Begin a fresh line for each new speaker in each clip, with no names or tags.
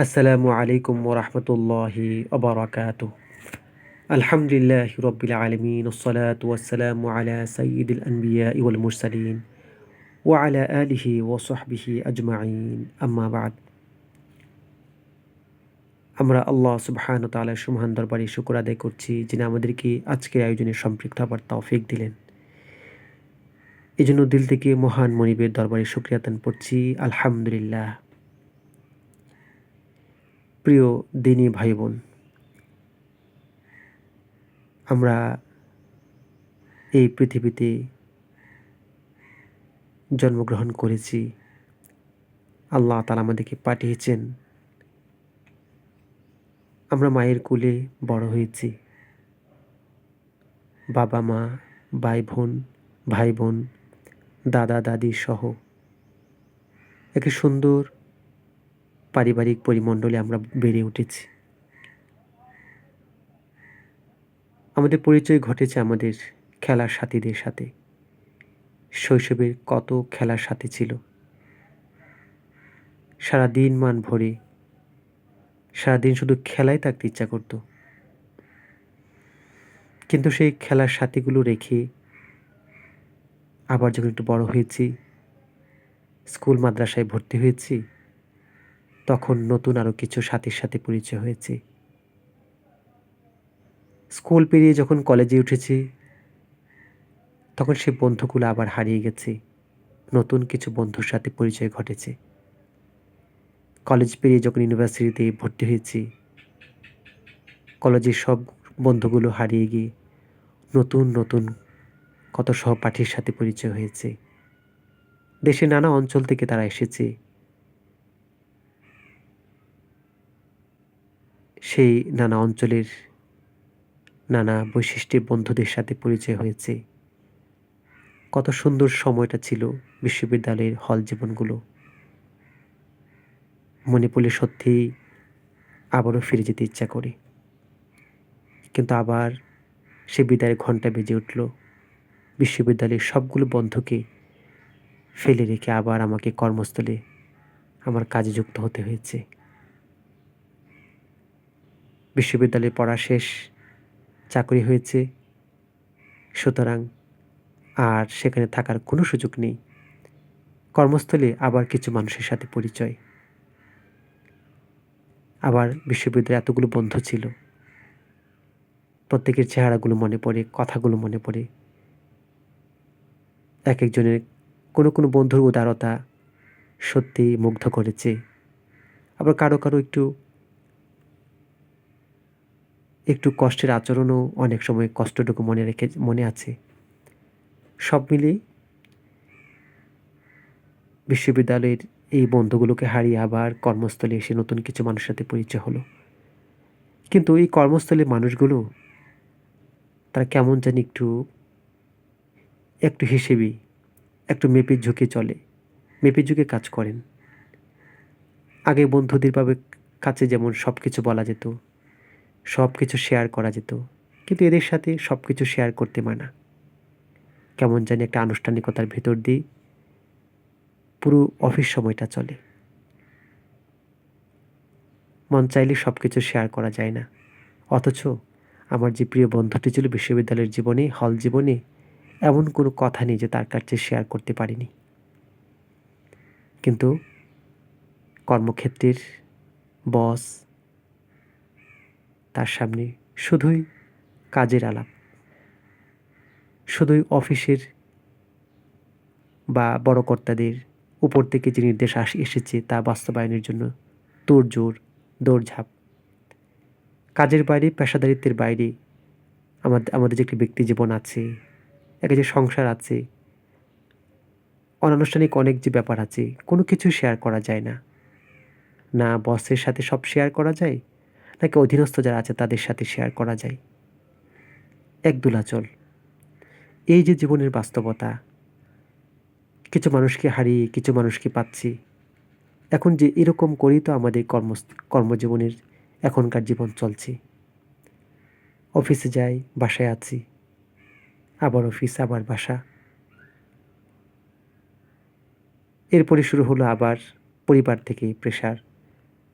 আসসালামু আলাইকুম ওরহমতুল্লাহি ওবরাকাতুহ। আলহামদুলিল্লাহি রব্বিল আলামিন ওসসালাতু ওয়াসসালামু আলা সাইয়্যিদিল আনবিয়া ওয়াল মুরসালিন ওয়া আলা আলিহি ওয়া সাহবিহি আজমাইন, আম্মা বা'দ। আমরা আল্লাহ সুবহানাহু ওয়া তাআলার সুমহান দরবারে শুকর আদায় করছি, যিনি আমাদেরকে আজকের আয়োজনে সম্পৃক্ত হবার তৌফিক দিলেন। এজন্য দিল থেকে মহান মনিবের দরবারে শুকরিয়া আদান করছি, আলহামদুলিল্লাহ। প্রিয় দিনী ভাই বোন, আমরা এই পৃথিবীতে জন্মগ্রহণ করেছি। আল্লাহ তাআলা আমাদেরকে পাঠিয়েছেন। আমরা মায়ের কোলে বড় হয়েছি। বাবা মা, ভাই বোন, দাদা দাদি সহ একটি সুন্দর পারিবারিক পরিমণ্ডলে আমরা বেড়ে উঠেছি। আমাদের পরিচয় ঘটেছে আমাদের খেলার সাথীদের সাথে। শৈশবের কত খেলার সাথী ছিল। সারাদিন মান ভরে সারাদিন শুধু খেলায় থাকতে ইচ্ছা করত। কিন্তু সেই খেলার সাথীগুলো রেখে আবার যখন একটু বড় হয়েছি, স্কুল মাদ্রাসায় ভর্তি হয়েছি, তখন নতুন আরও কিছু সাথীর সাথে পরিচয় হয়েছে। স্কুল পেরিয়ে যখন কলেজে উঠেছি, তখন সে বন্ধুগুলো আবার হারিয়ে গেছে। নতুন কিছু বন্ধুর সাথে পরিচয় ঘটেছে। কলেজ পেরিয়ে যখন ইউনিভার্সিটিতে ভর্তি হয়েছি, কলেজের সব বন্ধুগুলো হারিয়ে গিয়ে নতুন কত সহপাঠীর সাথে পরিচয় হয়েছে। দেশের নানা অঞ্চল থেকে তারা এসেছে। সেই নানা অঞ্চলের নানা বৈশিষ্ট্যের বন্ধুদের সাথে পরিচয় হয়েছে। কত সুন্দর সময়টা ছিল বিশ্ববিদ্যালয়ের হল জীবনগুলো। মনে পড়লে সত্যিই আবারও ফিরে যেতে ইচ্ছা করে। কিন্তু আবার সে বিদায়ের ঘণ্টা বেজে উঠল। বিশ্ববিদ্যালয়ের সবগুলো বন্ধুকে ফেলে রেখে আবার আমাকে কর্মস্থলে আমার কাজে যুক্ত হতে হয়েছে। বিশ্ববিদ্যালয়ে পড়া শেষ, চাকরি হয়েছে, সুতরাং আর সেখানে থাকার কোনো সুযোগ নেই। কর্মস্থলে আবার কিছু মানুষের সাথে পরিচয়। আবার বিশ্ববিদ্যালয়ে এতগুলো বন্ধু ছিল, প্রত্যেকের চেহারাগুলো মনে পড়ে, কথাগুলো মনে পড়ে। এক একজনের কোনো বন্ধুর উদারতা সত্যিই মুগ্ধ করেছে। আবার কারো একটু কষ্টের আচরণও অনেক সময় কষ্টটুকু মনে আছে। সব মিলিয়ে বিশ্ববিদ্যালয়ের এই বন্ধুগুলোকে হারিয়ে আবার কর্মস্থলে এসে নতুন কিছু মানুষের সাথে পরিচয় হলো। কিন্তু এই কর্মস্থলের মানুষগুলো তারা কেমন জানি একটু হিসেবি, একটু মেপে ঝুঁকে চলে, মেপে ঝুঁকে কাজ করেন। আগে বন্ধুদের কাছে যেমন সব কিছু বলা যেত, সব কিছু শেয়ার করা যেত, কিন্তু এদের সাথে সব কিছু শেয়ার করতে মানা। কেমন জানি একটা আনুষ্ঠানিকতার ভেতর দিয়ে পুরো অফিস সময়টা চলে। মন চাইলে সব কিছু শেয়ার করা যায় না। অথচ আমার যে প্রিয় বন্ধুটি ছিল বিশ্ববিদ্যালয়ের জীবনে, হল জীবনে, এমন কোনো কথা নেই যে তার কাছে শেয়ার করতে পারিনি। কিন্তু কর্মক্ষেত্রের বস, তার সামনে শুধুই কাজের আলাপ, শুধুই অফিসের বা বড় কর্তাদের উপর থেকে যে নির্দেশ এসেছে তা বাস্তবায়নের জন্য তোড়জোড়, দৌড়ঝাঁপ। কাজের বাইরে, পেশাদারিত্বের বাইরে আমাদের যে একটি ব্যক্তি জীবন আছে, একটা যে সংসার আছে, অনানুষ্ঠানিক অনেক যে ব্যাপার আছে, কোনো কিছু শেয়ার করা যায় না। না বসের সাথে সব শেয়ার করা যায়, নাকি অধীনস্থ যারা আছে তাদের সাথে শেয়ার করা যায়। এক দোলাচল। এই যে জীবনের বাস্তবতা, কিছু মানুষকে হারিয়ে কিছু মানুষকে পাচ্ছি। এখন যে এরকম করেই তো আমাদের কর্মজীবনের এখনকার জীবন চলছে। অফিসে যাই, বাসায় আছি, আবার অফিস, আবার বাসা। এরপরে শুরু হলো আবার পরিবার থেকে প্রেশার।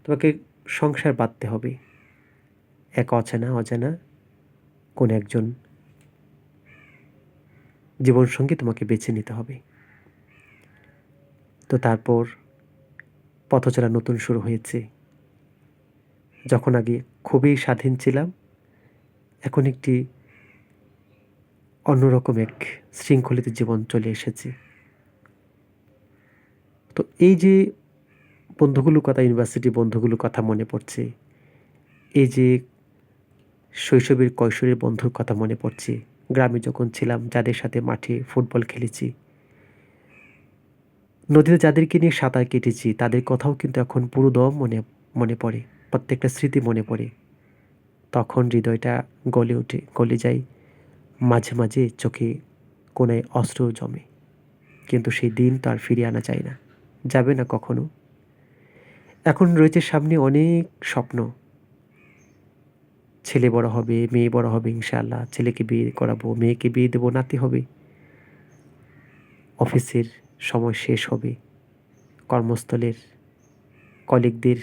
তোমাকে সংসার বাঁধতে হবে, এক অজানা কোন একজন জীবনসঙ্গী তোমাকে বেছে নিতে হবে। তো তারপর পথচলা নতুন শুরু হয়েছে। যখন আগে খুবই স্বাধীন ছিলাম, এখন একটি অন্যরকম এক শৃঙ্খলিত জীবন চলে এসেছে। তো এই যে বন্ধুগুলোর কথা, ইউনিভার্সিটি বন্ধুগুলোর কথা মনে পড়ছে, এই যে শৈশবের কৈশোরের বন্ধুর কথা মনে পড়ছে, গ্রামে যখন ছিলাম যাদের সাথে মাঠে ফুটবল খেলেছি, নদীতে যাদেরকে নিয়ে সাঁতার কেটেছি, তাদের কথাও কিন্তু এখন পুরোদম মনে পড়ে, প্রত্যেকটা স্মৃতি মনে পড়ে। তখন হৃদয়টা গলে যায়, মাঝে মাঝে চোখে কোণায় অশ্রু জমে। কিন্তু সেই দিন তো আর ফিরিয়ে আনা যায় না, যাবে না কখনো। এখন রয়েছে সামনে অনেক স্বপ্ন। ছেলে বড় হবে, মেয়ে বড় হবে, ইনশাআল্লাহ ছেলেকে বিয়ে করাবো, মেয়েকে বিয়ে দেবো, নাতি হবে। অফিসের সময় শেষ হবে, কর্মস্থলের কলিগদের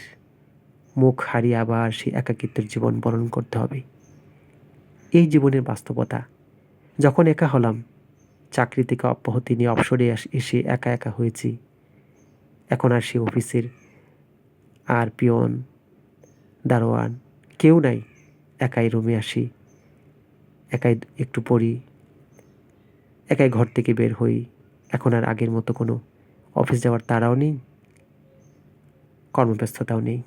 মুখ হারিয়ে আবার সেই একাকিত্বের জীবন বরণ করতে হবে। এই জীবনের বাস্তবতা। যখন একা হলাম, চাকরি থেকে অব্যাহতি নিয়ে অবসরে এসে একা একা হয়েছি, এখন আর সে অফিসের আর পিয়ন, দারোয়ান কেউ নাই। একাই রুমে আসি, একাই একটু পড়ি, একাই ঘর থেকে বের হই। এখন আর আগের মতো কোনো অফিস যাওয়ার তাড়াও নেই, কর্মব্যস্ততাও নেই।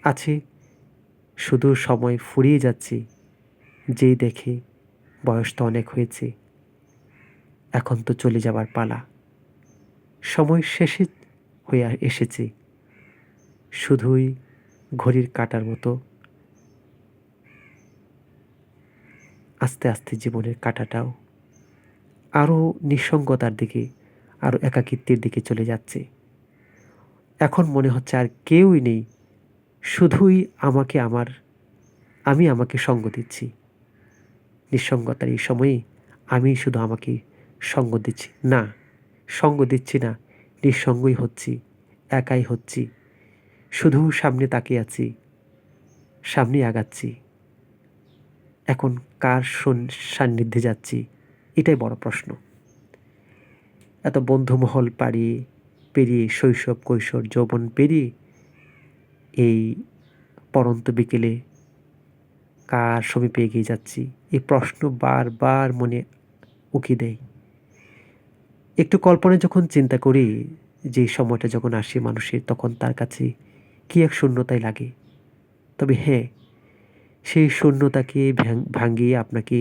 আছে শুধু সময় ফুরিয়ে যাচ্ছি, যেই দেখে বয়স তো অনেক হয়েছে, এখন তো চলে যাবার পালা, সময় শেষে হয়ে এসেছে। শুধুই ঘড়ির কাঁটার মতো আস্তে আস্তে জীবনের কাঁটাটাও আরও নিঃসঙ্গতার দিকে, আরও একাকিত্বের দিকে চলে যাচ্ছে। এখন মনে হচ্ছে আর কেউই নেই, শুধুই আমি আমাকে সঙ্গ দিচ্ছি। নিঃসঙ্গতার এই সময়ে আমি শুধু আমাকে সঙ্গ দিচ্ছি না, সঙ্গ দিচ্ছি না, নিঃসঙ্গই হচ্ছি, একাই হচ্ছি। শুধু সামনে তাকিয়ে আছি, সামনে আগাচ্ছি। এখন কার সান্নিধ্যে যাচ্ছি, এটাই বড় প্রশ্ন। এত বন্ধুমহল পেরিয়ে শৈশব, কৈশোর, যৌবন পেরিয়ে এই পরন্ত বিকেলে কার সমীপে এগিয়ে যাচ্ছি, এই প্রশ্ন বারবার মনে উকি দেয়। একটু কল্পনায় যখন চিন্তা করি যে সময়টা যখন আসে মানুষের, তখন তার কাছে কি এক শূন্যতাই লাগে। তবে হ্যাঁ, সেই শূন্যতাকে ভাঙিয়ে আপনাকে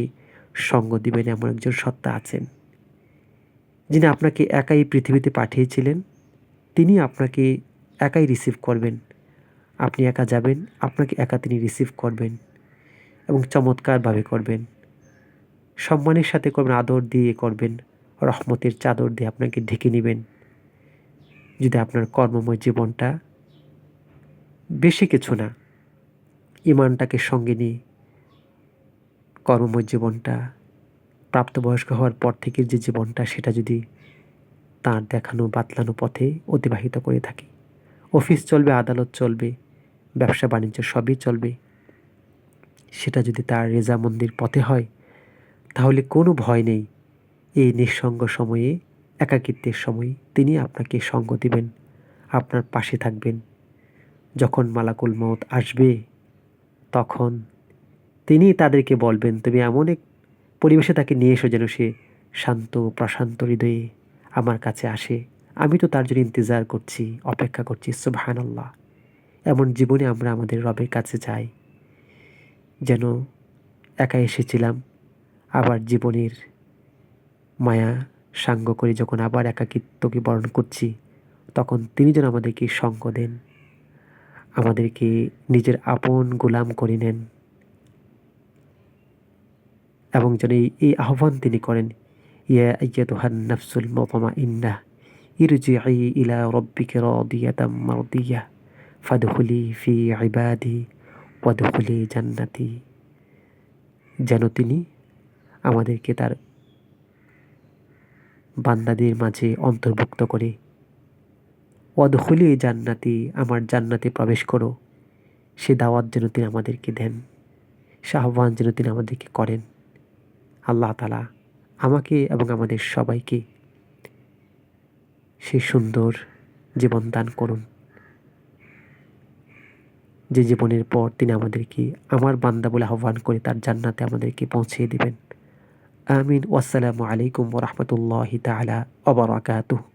সঙ্গ দিবেন এমন একজন সত্তা আছেন, যিনি আপনাকে একাই পৃথিবীতে পাঠিয়েছিলেন। তিনি আপনাকে একাই রিসিভ করবেন। আপনি একা যাবেন, আপনাকে একা তিনি রিসিভ করবেন এবং চমৎকারভাবে করবেন, সম্মানের সাথে করবেন, আদর দিয়ে করবেন, রহমতের চাদর দিয়ে আপনাকে ঢেকে নেবেন। যদি আপনার কর্মময় জীবনটা বেশি কিছু না, ইমানটাকে সঙ্গে নিয়ে কর্মময় জীবনটা, প্রাপ্তবয়স্ক হওয়ার পর থেকে যে জীবনটা, সেটা যদি তার দেখানো বাতলানো পথে অতিবাহিত করে থাকি, অফিস চলবে, আদালত চলবে, ব্যবসা বাণিজ্য সবই চলবে, সেটা যদি তার রেজামন্দির পথে হয়, তাহলে কোনো ভয় নেই। এই নিঃসঙ্গ সময়ে, একাকিত্বের সময়ে তিনি আপনাকে সঙ্গ দিবেন, আপনার পাশে থাকবেন। যখন মালাকুল মউত আসবে, তখন তিনি তাদেরকে বলবেন, তুমি এমন এক পরিবেশে তাকে নিয়ে এসো যেন সে শান্ত প্রশান্ত হৃদয়ে আমার কাছে আসে। আমি তো তার জন্য ইন্তজার করছি, অপেক্ষা করছি। সুবহানাল্লাহ। এমন জীবনে আমরা আমাদের রবের কাছে যাই, যেন একা এসেছিলাম, আবার জীবনের মায়া সাঙ্গ করে যখন আবার একাকিত্বকে বরণ করছি, তখন তিনি যেন আমাদেরকে সঙ্গ দেন, আমাদেরকে নিজের আপন গোলাম করে নেন, এবং যেন এই আহ্বান তিনি করেন, ইয়া আইয়াতুহান নাফসুল মুতমাইন্নাহ ইরজিই ইলা রাব্বিকি রাদিয়াতাম মারদিয়াহ ফাদখুলি ফি ইবাদি ওয়াদখুলি জান্নাতি। যেন তিনি আমাদেরকে তার বান্দাদের মাঝে অন্তর্ভুক্ত করে, ওয়াদখুলি জান্নাতি, আমার জান্নাতে প্রবেশ করো, সে দাওয়াত যেন তিনি আমাদেরকে দেন, সে আহ্বান যেন তিনি আমাদেরকে করেন। আল্লাহ তাআলা আমাকে এবং আমাদের সবাইকে সেই সুন্দর জীবন দান করুন, যে জীবনের পর তিনি আমাদেরকে আমার বান্দা বলে আহ্বান করে তার জান্নাতে আমাদেরকে পৌঁছিয়ে দিবেন। আমিন। ওয়াসসালামু আলাইকুম ওয়া রাহমাতুল্লাহি তাআলা ওয়া বারাকাতুহু।